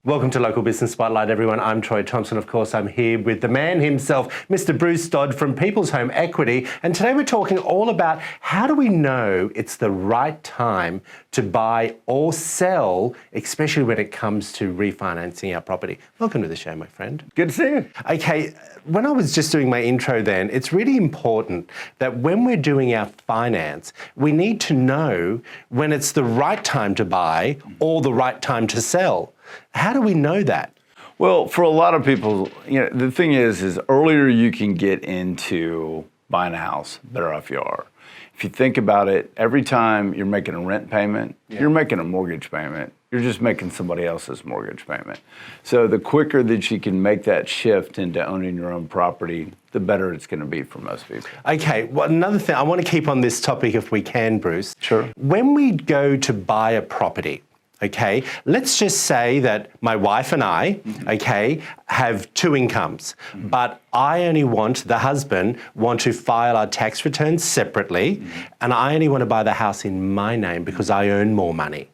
Welcome to Local Business Spotlight, everyone. I'm Troy Thompson. Of course, I'm here with the man himself, Mr. Bruce Dodd from People's Home Equity. And today we're talking all about how do we know it's the right time to buy or sell, especially when it comes to refinancing our property. Welcome to the show, my friend. Good to see you. Okay, when I was just doing my intro then, it's really important that when we're doing our finance, we need to know when it's the right time to buy or the right time to sell. How do we know that? Well, for a lot of people, the thing is earlier you can get into buying a house, better off you are. If you think about it, every time you're making a rent payment, you're making a mortgage payment. You're just making somebody else's mortgage payment. So the quicker that you can make that shift into owning your own property, the better it's going to be for most people. Okay, well, another thing, I want to keep on this topic if we can, Bruce. Sure. When we go to buy a property, okay, let's just say that my wife and I, okay, have two incomes, but I only the husband want to file our tax returns separately, and I only want to buy the house in my name because I earn more money.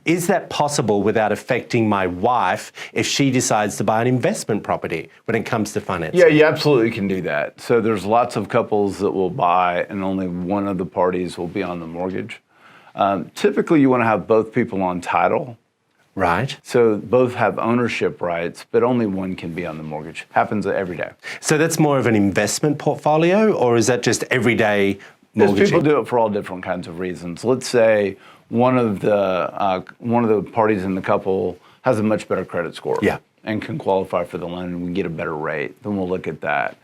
Is that possible without affecting my wife if she decides to buy an investment property when it comes to financing? Yeah, you absolutely can do that. So there's lots of couples that will buy and only one of the parties will be on the mortgage. Typically, you want to have both people on title. Right. So both have ownership rights, but only one can be on the mortgage. Happens every day. So that's more of an investment portfolio, or is that just everyday mortgaging? People do it for all different kinds of reasons. Let's say one of the parties in the couple has a much better credit score. Yeah. And can qualify for the loan and we get a better rate. Then we'll look at that.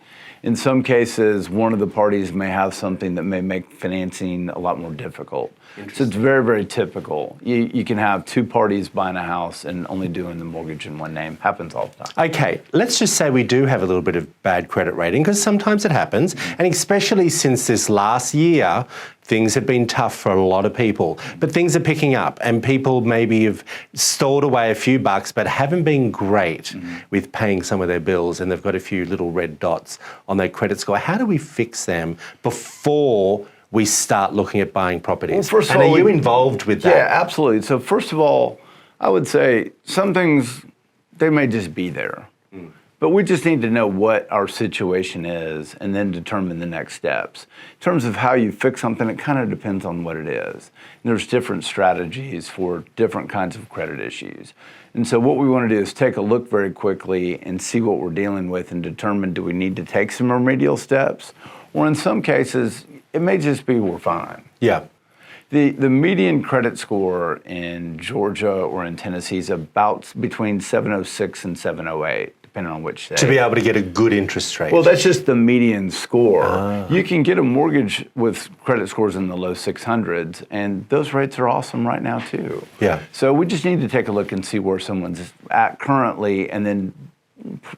In some cases, one of the parties may have something that may make financing a lot more difficult. So it's very, very typical. You can have two parties buying a house and only doing the mortgage in one name. Happens all the time. Okay, let's just say we do have a little bit of bad credit rating, because sometimes it happens, and especially since this last year, things have been tough for a lot of people, but things are picking up and people maybe have stored away a few bucks but haven't been great with paying some of their bills, and they've got a few little red dots on their credit score. How do we fix them before we start looking at buying properties? Well, first of all, all, are you involved with that? Yeah, absolutely. So first of all, I would say some things, they may just be there. But we just need to know what our situation is and then determine the next steps. In terms of how you fix something, it kind of depends on what it is. And there's different strategies for different kinds of credit issues. And so what we want to do is take a look very quickly and see what we're dealing with and determine, do we need to take some remedial steps? Or in some cases, it may just be we're fine. Yeah. The median credit score in Georgia or in Tennessee is about between 706 and 708. Depending on which state. To be able to get a good interest rate. Well, that's just the median score. You can get a mortgage with credit scores in the low 600s, and those rates are awesome right now too. Yeah. So we just need to take a look and see where someone's at currently, and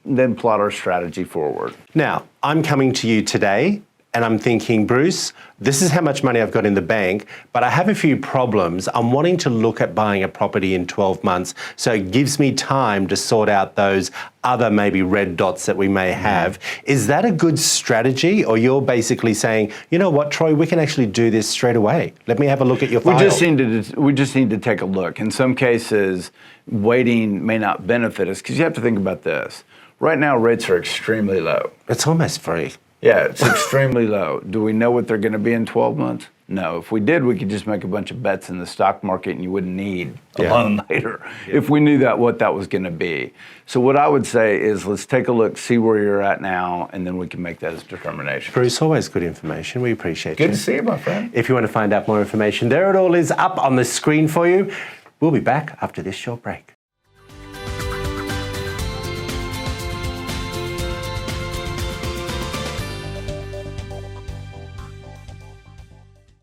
then plot our strategy forward. Now, I'm coming to you today and I'm thinking, Bruce, this is how much money I've got in the bank, but I have a few problems. I'm wanting to look at buying a property in 12 months, so it gives me time to sort out those other maybe red dots that we may have. Is that a good strategy, or you're basically saying, you know what, Troy, we can actually do this straight away? Let me have a look at your file. We just need to take a look. In some cases, waiting may not benefit us, because you have to think about this. Right now, rates are extremely low. It's almost free. Yeah, it's extremely low. Do we know what they're going to be in 12 months? No. If we did, we could just make a bunch of bets in the stock market and you wouldn't need a loan later if we knew what that was going to be. So what I would say is, let's take a look, see where you're at now, and then we can make that as determination. Bruce, always good information. We appreciate it. Good to see you, my friend. If you want to find out more information, there it all is up on the screen for you. We'll be back after this short break.